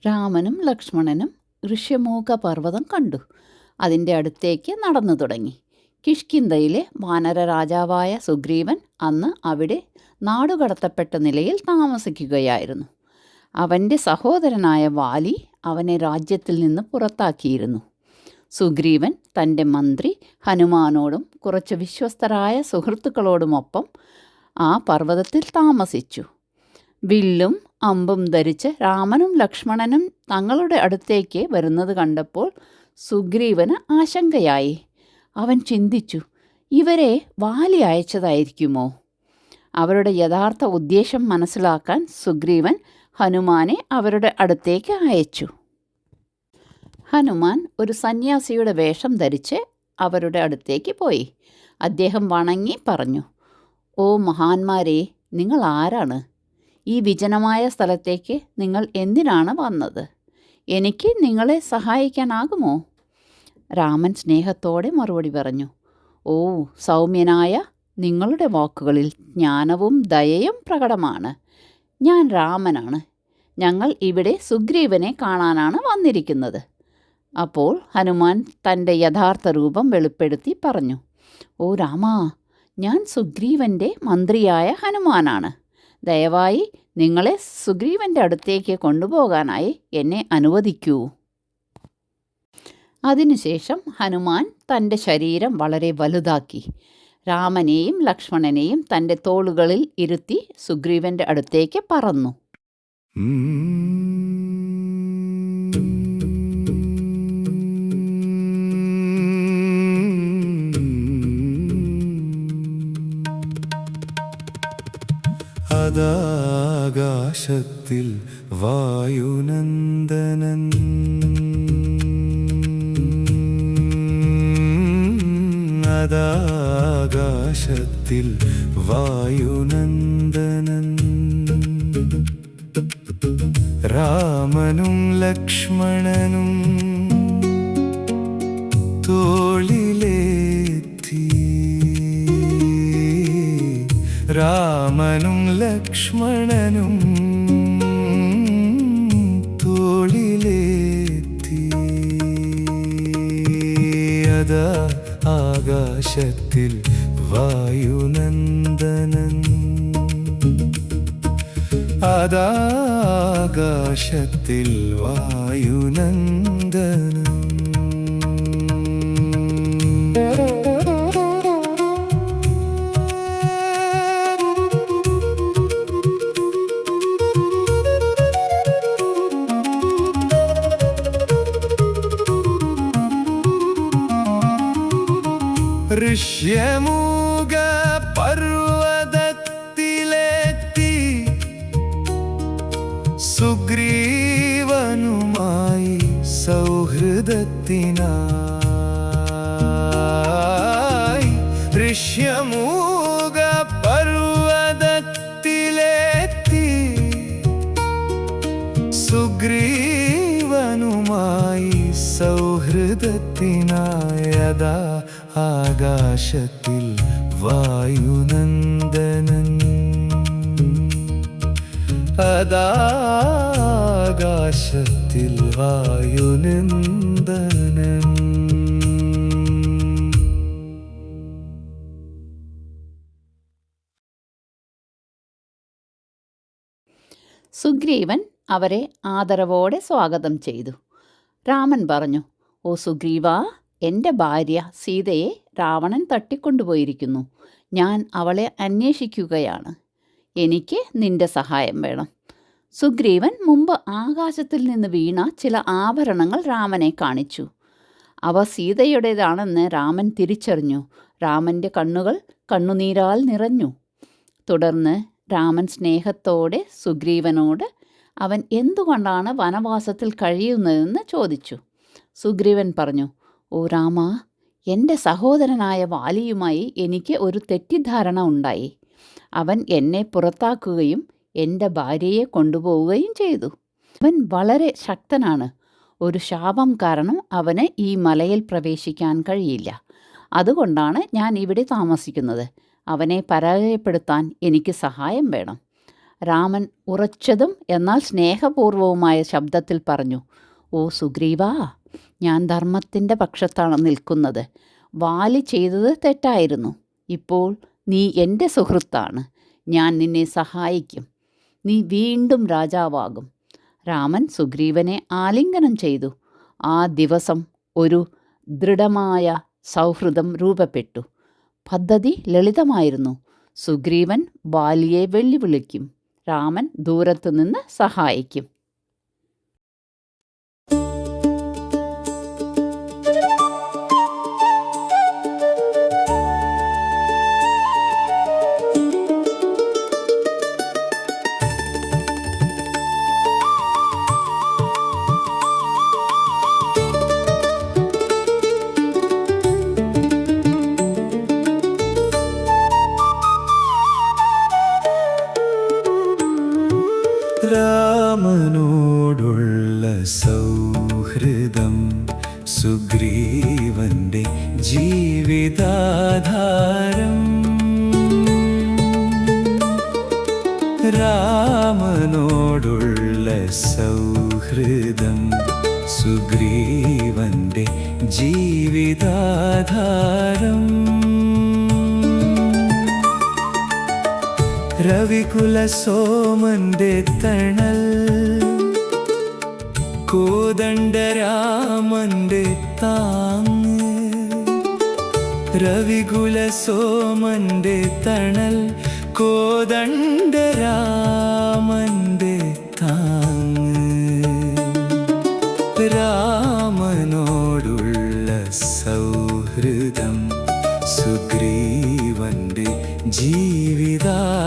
രാമനും ലക്ഷ്മണനും ഋഷ്യമൂക പർവ്വതം കണ്ടു. അതിൻ്റെ അടുത്തേക്ക് നടന്നു തുടങ്ങി. കിഷ്കിന്ധയിലെ വാനര രാജാവായ സുഗ്രീവൻ അന്ന് അവിടെ നാടുകടത്തപ്പെട്ട നിലയിൽ താമസിക്കുകയായിരുന്നു. അവൻ്റെ സഹോദരനായ വാലി അവനെ രാജ്യത്തിൽ നിന്ന് പുറത്താക്കിയിരുന്നു. സുഗ്രീവൻ തൻ്റെ മന്ത്രി ഹനുമാനോടും കുറച്ച് വിശ്വസ്തരായ സുഹൃത്തുക്കളോടുമൊപ്പം ആ പർവ്വതത്തിൽ താമസിച്ചു. വില്ലും അമ്പും ധരിച്ച് രാമനും ലക്ഷ്മണനും തങ്ങളുടെ അടുത്തേക്ക് വരുന്നത് കണ്ടപ്പോൾ സുഗ്രീവന് ആശങ്കയായി. അവൻ ചിന്തിച്ചു, ഇവരെ വാലി അയച്ചതായിരിക്കുമോ? അവരുടെ യഥാർത്ഥ ഉദ്ദേശം മനസ്സിലാക്കാൻ സുഗ്രീവൻ ഹനുമാനെ അവരുടെ അടുത്തേക്ക് അയച്ചു. ഹനുമാൻ ഒരു സന്യാസിയുടെ വേഷം ധരിച്ച് അവരുടെ അടുത്തേക്ക് പോയി. അദ്ദേഹം വണങ്ങി പറഞ്ഞു, ഓ മഹാന്മാരെ, നിങ്ങൾ ആരാണ്? ഈ വിജനമായ സ്ഥലത്തേക്ക് നിങ്ങൾ എന്തിനാണ് വന്നത്? എനിക്ക് നിങ്ങളെ സഹായിക്കാനാകുമോ? രാമൻ സ്നേഹത്തോടെ മറുപടി പറഞ്ഞു, ഓ സൗമ്യനായ, നിങ്ങളുടെ വാക്കുകളിൽ ജ്ഞാനവും ദയയും പ്രകടമാണ്. ഞാൻ രാമനാണ്. ഞങ്ങൾ ഇവിടെ സുഗ്രീവനെ കാണാനാണ് വന്നിരിക്കുന്നത്. അപ്പോൾ ഹനുമാൻ തൻ്റെ യഥാർത്ഥ രൂപം വെളിപ്പെടുത്തി പറഞ്ഞു, ഓ രാമാ, ഞാൻ സുഗ്രീവൻ്റെ മന്ത്രിയായ ഹനുമാനാണ്. ദയവായി നിങ്ങളെ സുഗ്രീവൻ്റെ അടുത്തേക്ക് കൊണ്ടുപോകാനായി എന്നെ അനുവദിക്കൂ. അതിനുശേഷം ഹനുമാൻ തൻ്റെ ശരീരം വളരെ വലുതാക്കി രാമനെയും ലക്ഷ്മണനെയും തൻ്റെ തോളുകളിൽ ഇരുത്തി സുഗ്രീവൻ്റെ അടുത്തേക്ക് പറന്നു. അതാകാശത്തിൽ വായുനന്ദനൻ അതാകാശത്തിൽ വായുനന്ദനൻ രാമനും ലക്ഷ്മണനും തോളിലേറ്റി രാമനും ലക്ഷ്മണനും തോളിലേറ്റി അതാ ആകാശത്തിൽ വായുനന്ദനൻ അതാകാശത്തിൽ വായുനന്ദനൻ ഋഷ്യമൂക പർവ്വതത്തിലെത്തി സുഗ്രീവനുമായി സൗഹൃദത്തിനായി ഋഷ്യമൂക പർവ്വതത്തിലെത്തി സുഗ്രീവനുമായി സൗഹൃദത്തിനായി അതാ ആകാശത്തിൽ വായുനന്ദനൻ അതാകാശത്തിൽ വായുനന്ദനൻ. സുഗ്രീവൻ അവരെ ആദരവോടെ സ്വാഗതം ചെയ്തു. രാമൻ പറഞ്ഞു, ഓ സുഗ്രീവ, എൻ്റെ ഭാര്യ സീതയെ രാവണൻ തട്ടിക്കൊണ്ടുപോയിരിക്കുന്നു. ഞാൻ അവളെ അന്വേഷിക്കുകയാണ്. എനിക്ക് നിന്റെ സഹായം വേണം. സുഗ്രീവൻ മുമ്പ് ആകാശത്തിൽ നിന്ന് വീണ ചില ആഭരണങ്ങൾ രാമനെ കാണിച്ചു. അവ സീതയുടേതാണെന്ന് രാമൻ തിരിച്ചറിഞ്ഞു. രാമൻ്റെ കണ്ണുകൾ കണ്ണുനീരാൽ നിറഞ്ഞു. തുടർന്ന് രാമൻ സ്നേഹത്തോടെ സുഗ്രീവനോട് അവൻ എന്തുകൊണ്ടാണ് വനവാസത്തിൽ കഴിയുന്നതെന്ന് ചോദിച്ചു. സുഗ്രീവൻ പറഞ്ഞു, ഓ രാമ, എൻ്റെ സഹോദരനായ വാലിയുമായി എനിക്ക് ഒരു തെറ്റിദ്ധാരണ ഉണ്ടായി. അവൻ എന്നെ പുറത്താക്കുകയും എൻ്റെ ഭാര്യയെ കൊണ്ടുപോവുകയും ചെയ്തു. അവൻ വളരെ ശക്തനാണ്. ഒരു ശാപം കാരണം അവന് ഈ മലയിൽ പ്രവേശിക്കാൻ കഴിയില്ല. അതുകൊണ്ടാണ് ഞാൻ ഇവിടെ താമസിക്കുന്നത്. അവനെ പരാജയപ്പെടുത്താൻ എനിക്ക് സഹായം വേണം. രാമൻ ഉറച്ചതും എന്നാൽ സ്നേഹപൂർവവുമായ ശബ്ദത്തിൽ പറഞ്ഞു, ഓ സുഗ്രീവാ, ഞാൻ ധർമ്മത്തിൻ്റെ പക്ഷത്താണ് നിൽക്കുന്നത്. വാലി ചെയ്തത് തെറ്റായിരുന്നു. ഇപ്പോൾ നീ എൻ്റെ സുഹൃത്താണ്. ഞാൻ നിന്നെ സഹായിക്കും. നീ വീണ്ടും രാജാവാകും. രാമൻ സുഗ്രീവനെ ആലിംഗനം ചെയ്തു. ആ ദിവസം ഒരു ദൃഢമായ സൗഹൃദം രൂപപ്പെട്ടു. പദ്ധതി ലളിതമായിരുന്നു. സുഗ്രീവൻ വാലിയെ വെല്ലുവിളിക്കും, രാമൻ ദൂരത്തു നിന്ന് സഹായിക്കും. രാമനോടുള്ള സൗഹൃദം സുഗ്രീവന്റെ ജീവിതാധാരം. രാമനോടുള്ള സൗഹൃദം സുഗ്രീവന്റെ ജീവിതാധാരം. രവികുല സോമന്റെ തണൽ, കോദണ്ഡരാമന്റെ താങ്ങ്. രവികുല സോമന്റെ തണൽ, കോദണ്ഡരാമന്റെ താങ്ങ്. രാമനോടുള്ള സൗഹൃദം സുഗ്രീവന്റെ ജീവിതാധാരം.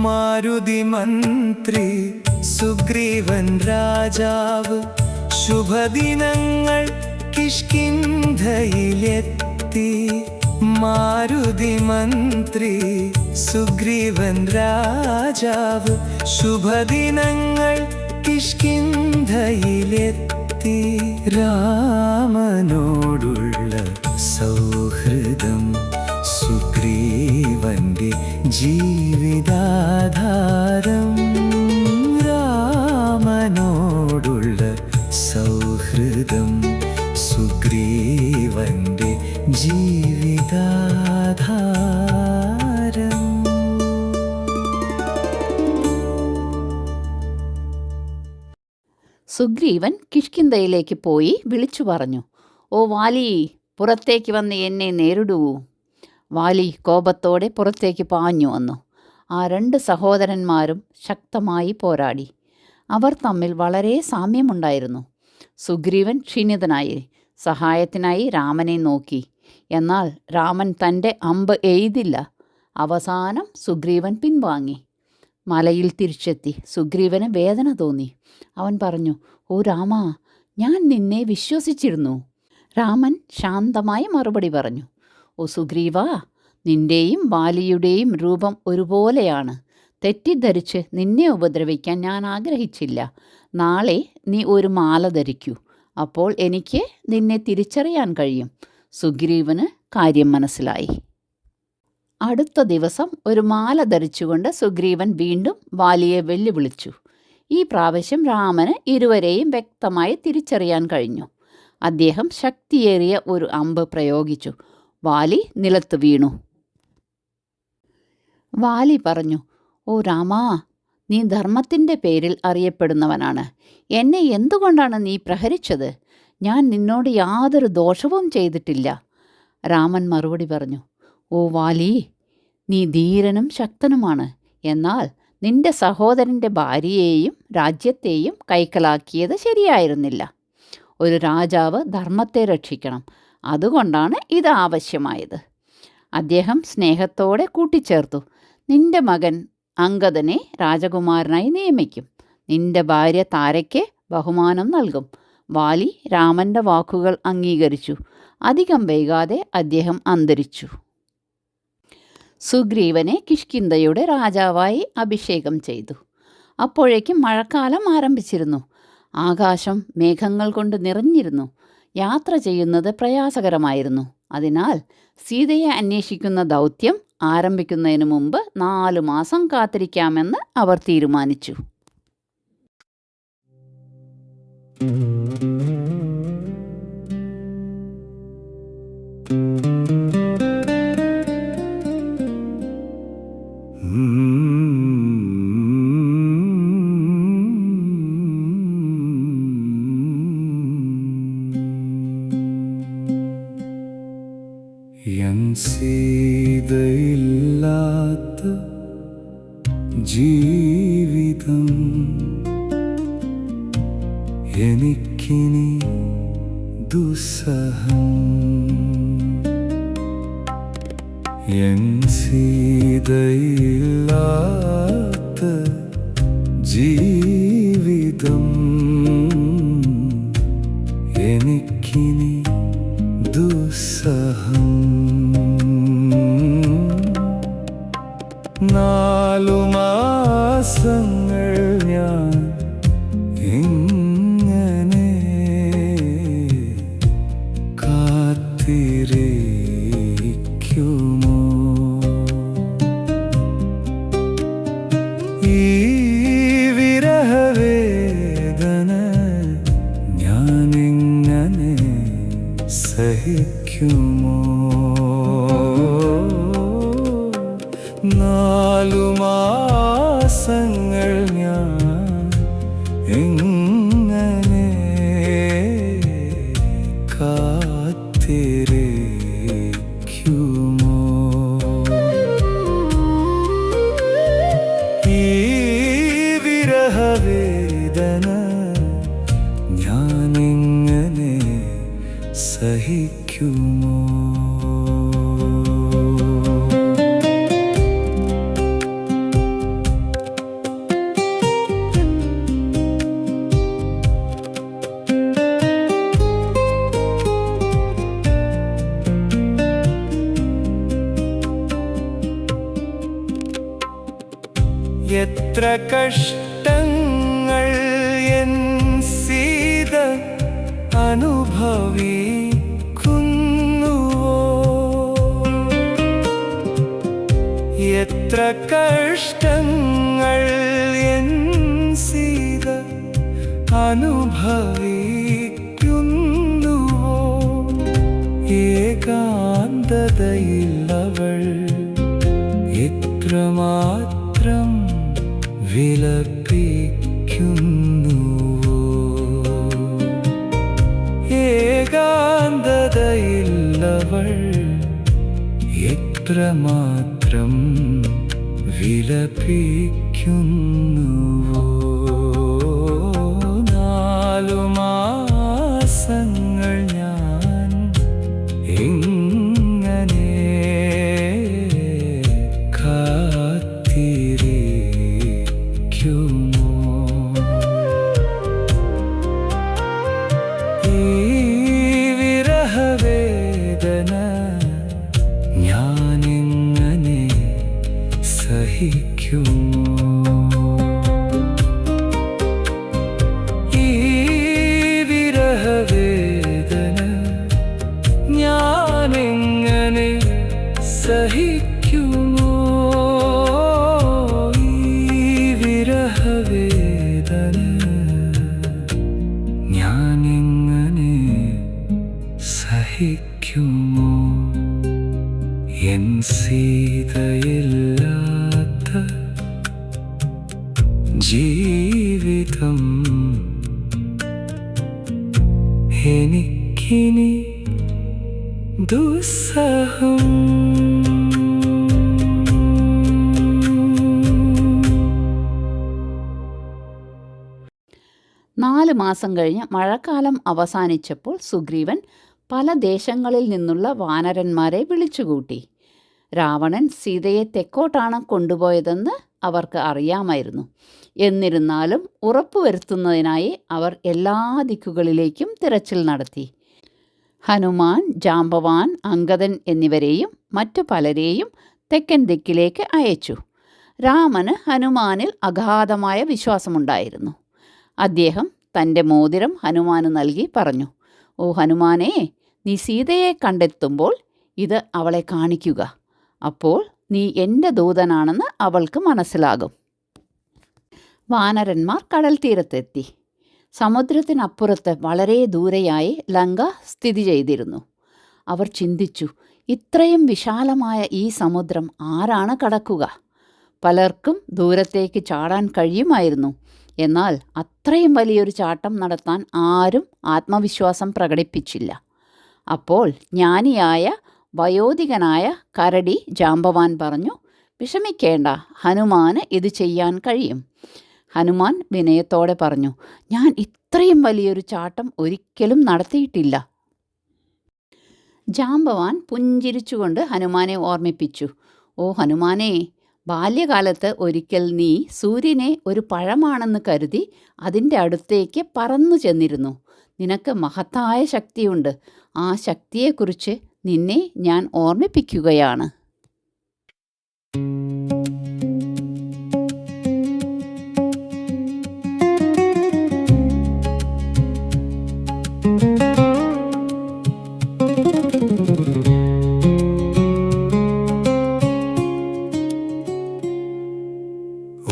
മാരുതി മന്ത്രി സുഗ്രീവൻ രാജാവ് ശുഭദിനങ്ങൾ കിഷ്കിന്ധയിലെത്തി. മാരുതി മന്ത്രി സുഗ്രീവൻ രാജാവ് ശുഭദിനങ്ങൾ കിഷ്കിന്ധയിലെത്തി. രാമനോടുള്ള സൗഹൃദം സുഗ്രീവന്റെ ജീവിതാധാരം. രാമനോടുള്ള സൗഹൃദം സുഗ്രീവന്റെ ജീവിതാധാരം. സുഗ്രീവൻ കിഷ്കിന്ധയിലേക്ക് പോയി വിളിച്ചു പറഞ്ഞു, ഓ വാലി, പുറത്തേക്ക് വന്ന് എന്നെ നേരിടൂ. വാലി കോപത്തോടെ പുറത്തേക്ക് പാഞ്ഞു വന്നു. ആ 2 സഹോദരന്മാരും ശക്തമായി പോരാടി. അവർ തമ്മിൽ വളരെ സാമ്യമുണ്ടായിരുന്നു. സുഗ്രീവൻ ക്ഷീണിതനായി സഹായത്തിനായി രാമനെ നോക്കി. എന്നാൽ രാമൻ തൻ്റെ അമ്പ് എയ്തില്ല. അവസാനം സുഗ്രീവൻ പിൻവാങ്ങി. മലയിൽ തിരിച്ചെത്തി സുഗ്രീവന് വേദന തോന്നി. അവൻ പറഞ്ഞു, ഓ രാമാ, ഞാൻ നിന്നെ വിശ്വസിച്ചിരുന്നു. രാമൻ ശാന്തമായി മറുപടി പറഞ്ഞു, ഓ സുഗ്രീവാ, നിന്റെയും വാലിയുടെയും രൂപം ഒരുപോലെയാണ്. തെറ്റിദ്ധരിച്ച് നിന്നെ ഉപദ്രവിക്കാൻ ഞാൻ ആഗ്രഹിച്ചില്ല. നാളെ നീ ഒരു മാല ധരിക്കൂ. അപ്പോൾ എനിക്ക് നിന്നെ തിരിച്ചറിയാൻ കഴിയും. സുഗ്രീവന് കാര്യം മനസ്സിലായി. അടുത്ത ദിവസം ഒരു മാല ധരിച്ചുകൊണ്ട് സുഗ്രീവൻ വീണ്ടും വാലിയെ വെല്ലുവിളിച്ചു. ഈ പ്രാവശ്യം രാമന് ഇരുവരെയും വ്യക്തമായി തിരിച്ചറിയാൻ കഴിഞ്ഞു. അദ്ദേഹം ശക്തിയേറിയ ഒരു അമ്പ് പ്രയോഗിച്ചു. വാലി നിലത്ത് വീണു. വാലി പറഞ്ഞു, ഓ രാമാ, നീ ധർമ്മത്തിൻ്റെ പേരിൽ അറിയപ്പെടുന്നവനാണ്. എന്നെ എന്തുകൊണ്ടാണ് നീ പ്രഹരിച്ചത്? ഞാൻ നിന്നോട് യാതൊരു ദോഷവും ചെയ്തിട്ടില്ല. രാമൻ മറുപടി പറഞ്ഞു, ഓ വാലി, നീ ധീരനും ശക്തനുമാണ്. എന്നാൽ നിന്റെ സഹോദരൻ്റെ ഭാര്യയെയും രാജ്യത്തെയും കൈക്കലാക്കിയത് ശരിയായിരുന്നില്ല. ഒരു രാജാവ് ധർമ്മത്തെ രക്ഷിക്കണം. അതുകൊണ്ടാണ് ഇത് ആവശ്യമായത്. അദ്ദേഹം സ്നേഹത്തോടെ കൂട്ടിച്ചേർത്തു. നിന്റെ മകൻ അംഗദനെ രാജകുമാരനായി നിയമിക്കും. നിന്റെ ഭാര്യ താരയ്ക്ക് ബഹുമാനം നൽകും. വാലി രാമൻ്റെ വാക്കുകൾ അംഗീകരിച്ചു. അധികം വൈകാതെ അദ്ദേഹം അന്തരിച്ചു. സുഗ്രീവനെ കിഷ്കിന്ധയുടെ രാജാവായി അഭിഷേകം ചെയ്തു. അപ്പോഴേക്കും മഴക്കാലം ആരംഭിച്ചിരുന്നു. ആകാശം മേഘങ്ങൾ കൊണ്ട് നിറഞ്ഞിരുന്നു. യാത്ര ചെയ്യുന്നത് പ്രയാസകരമായിരുന്നു. അതിനാൽ സീതയെ അന്വേഷിക്കുന്ന ദൗത്യം ആരംഭിക്കുന്നതിന് മുമ്പ് 4 മാസം കാത്തിരിക്കാമെന്ന് അവർ തീരുമാനിച്ചു. സീതയില്ലാത്ത ജീവിതം എനിക്കിനി ദുസ്സഹം. എൻ സീതയില്ലാത്ത ജീവിതം എനിക്കിനി ദുസ്സഹം. 4 മാസങ്ങൾ ഞാൻ എങ്ങനെ കാത്തിരിക്കുമോ? ഈ വിരഹവേദന ഞാനെങ്ങനെ സഹിക്കുമോ? 4 മാസങ്ങൾ ഞാൻ എങ്ങനെ കാത്തിരിക്കുമോ? ഈ വിരഹവേദന ഞാനെങ്ങനെ സഹിക്കുമോ? എത്ര കഷ്ടങ്ങൾ എൻ സീത അനുഭവിക്കുന്നുവോ? എത്ര കഷ്ടങ്ങൾ എൻ സീത അനുഭവിക്കുന്നുവോ? ഏകാന്തതയില്ലവൾ എത്രമാത്രം വിലപിക്കുന്നുവോ? ഏകാന്തതയില്ലവൾ എത്രമാത്രം വിലപിക്കുന്നുവോ? 4 മാസങ്ങൾ ഞാൻ എങ്ങനെ കാത്തിരിക്കുമോ? ഈ വിരഹവേദന ഞാനെങ്ങനെ സഹിക്കുമോ? ഈ വിരഹവേദന ഞാനെങ്ങനെ സഹിക്കുമോ? ഈ വിരഹവേദന ഞാനെങ്ങനെ സഹിക്കുമോ? എൻ സീതയില്ലാത്ത ജീവിതം എനിക്കിനി ദുസ്സഹം. 4 മാസം കഴിഞ്ഞ് മഴക്കാലം അവസാനിച്ചപ്പോൾ സുഗ്രീവൻ പല ദേശങ്ങളിൽ നിന്നുള്ള വാനരന്മാരെ വിളിച്ചുകൂട്ടി. രാവണൻ സീതയെ തെക്കോട്ടാണ് കൊണ്ടുപോയതെന്ന് അവർക്ക് അറിയാമായിരുന്നു. എന്നിരുന്നാലും ഉറപ്പുവരുത്തുന്നതിനായി അവർ എല്ലാ ദിക്കുകളിലേക്കും തിരച്ചിൽ നടത്തി. ഹനുമാൻ, ജാംബവാൻ, അംഗദൻ എന്നിവരെയും മറ്റു പലരെയും തെക്കൻ ദിക്കിലേക്ക് അയച്ചു. രാമന് ഹനുമാനിൽ അഗാധമായ വിശ്വാസമുണ്ടായിരുന്നു. അദ്ദേഹം തൻ്റെ മോതിരം ഹനുമാന് നൽകി പറഞ്ഞു, "ഓ ഹനുമാനേ, നീ സീതയെ കണ്ടെത്തുമ്പോൾ ഇത് അവളെ കാണിക്കുക. അപ്പോൾ നീ എൻ്റെ ദൂതനാണെന്ന് അവൾക്ക് മനസ്സിലാകും." വാനരന്മാർ കടൽ തീരത്തെത്തി. സമുദ്രത്തിനപ്പുറത്ത് വളരെ ദൂരെയായി ലങ്ക സ്ഥിതി ചെയ്തിരുന്നു. അവർ ചിന്തിച്ചു, ഇത്രയും വിശാലമായ ഈ സമുദ്രം ആരാണ് കടക്കുക? പലർക്കും ദൂരത്തേക്ക് ചാടാൻ കഴിയുമായിരുന്നു. എന്നാൽ അത്രയും വലിയൊരു ചാട്ടം നടത്താൻ ആരും ആത്മവിശ്വാസം പ്രകടിപ്പിച്ചില്ല. അപ്പോൾ ജ്ഞാനിയായ വയോധികനായ കരടി ജാംബവാൻ പറഞ്ഞു, "വിഷമിക്കേണ്ട, ഹനുമാന് ഇത് ചെയ്യാൻ കഴിയും." ഹനുമാൻ വിനയത്തോടെ പറഞ്ഞു, "ഞാൻ ഇത്രയും വലിയൊരു ചാട്ടം ഒരിക്കലും നടത്തിയിട്ടില്ല." ജാംബവാൻ പുഞ്ചിരിച്ചുകൊണ്ട് ഹനുമാനെ ഓർമ്മിപ്പിച്ചു, "ഓ ഹനുമാനേ, ബാല്യകാലത്ത് ഒരിക്കൽ നീ സൂര്യനെ ഒരു പഴമാണെന്ന് കരുതി അതിൻ്റെ അടുത്തേക്ക് പറന്നു ചെന്നിരുന്നു. നിനക്ക് മഹത്തായ ശക്തിയുണ്ട്. ആ ശക്തിയെക്കുറിച്ച് നിന്നെ ഞാൻ ഓർമ്മിപ്പിക്കുകയാണ്."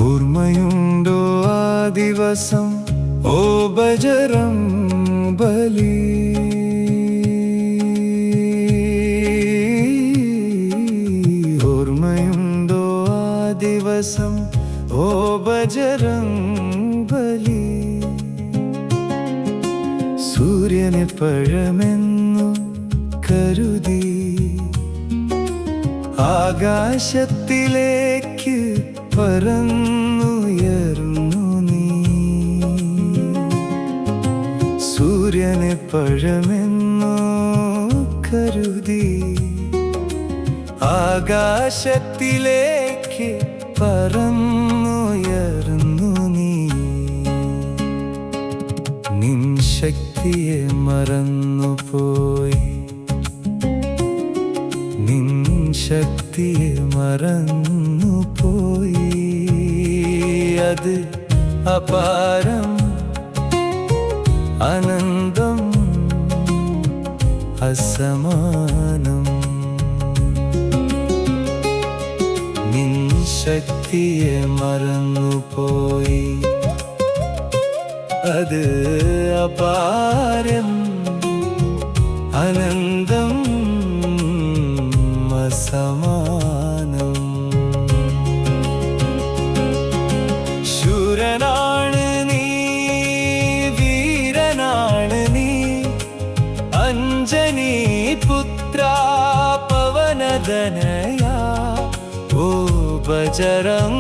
ഓർമ്മയുണ്ടോ ആ ദിവസം, ഓ ബജരംബലി? ഓർമ്മയുണ്ടോ ആ ദിവസം, ഓ ബജരംബലി? സൂര്യനെ പഴമെന്നു കരുതി ആകാശത്തിലേക്ക് പറന്നുയർന്നു നീ. സൂര്യനെ പഴമെന്നു കരുതി ആകാശത്തിലേക്ക് പറന്നുയർന്നു നീ. നിൻ ശക്തിയെ മറന്നുപോയി, നിൻ ശക്തിയെ മറന്നുപോയി. അത് അപാരം, അനന്തം, അസമാനം. നിൻ ശക്തിയെ മറന്നുപോയി. അത് അപാരം, അനന്തം, അസമാനം. ശൂരനാണ് നീ, വീരനാണ് നീ, അഞ്ജനി പുത്ര പവനതനയാ. ഓ ബജരംബലി,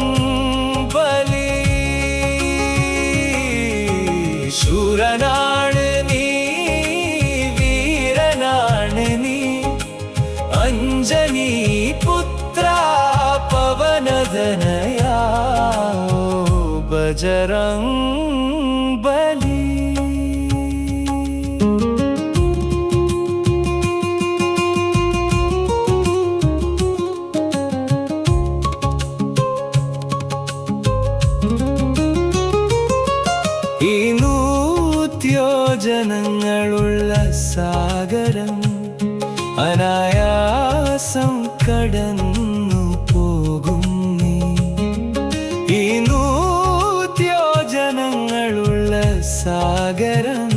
ശൂരനാണ് നീ, വീരനാണ് നീ, അഞ്ജനി പുത്ര പവനതനയാ. ഓ ബജരംബലി. ഈ നൂത്യോജനങ്ങളുള്ള സാഗരം അനായാസം കടന്നു പോകും നീ. ഈ നൂത്യോജനങ്ങളുള്ള സാഗരം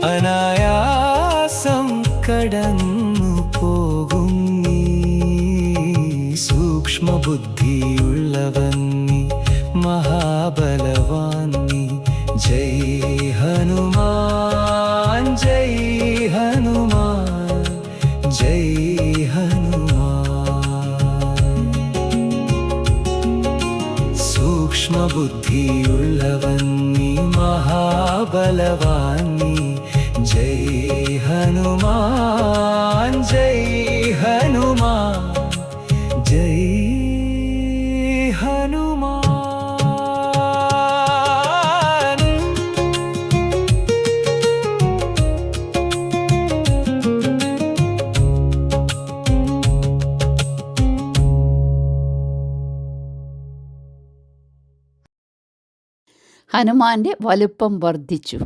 അനായാസം കടന്നു പോകും നീ. സൂക്ഷ്മബുദ്ധിയുള്ളവൻ നീ, മഹാബലവാൻ നീ. ജയ് ഹനുമാൻ, ജയ് ഹനുമാൻ, ജയ് ഹനുമാൻ. സൂക്ഷ്മ സൂക്ഷ്മബുദ്ധിയുള്ളവൻ നീ മഹാബലവാൻ നീ ജയ് ഹനുമാൻ ജയ് ഹനുമാൻ ജയ് ഹനുമാൻ. ഹനുമാന്റെ വലുപ്പം വർദ്ധിച്ചു.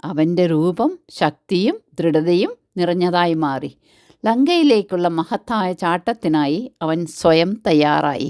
അവൻ്റെ രൂപം ശക്തിയും ദൃഢതയും നിറഞ്ഞതായി മാറി. ലങ്കയിലേക്കുള്ള മഹത്തായ ചാട്ടത്തിനായി അവൻ സ്വയം തയ്യാറായി.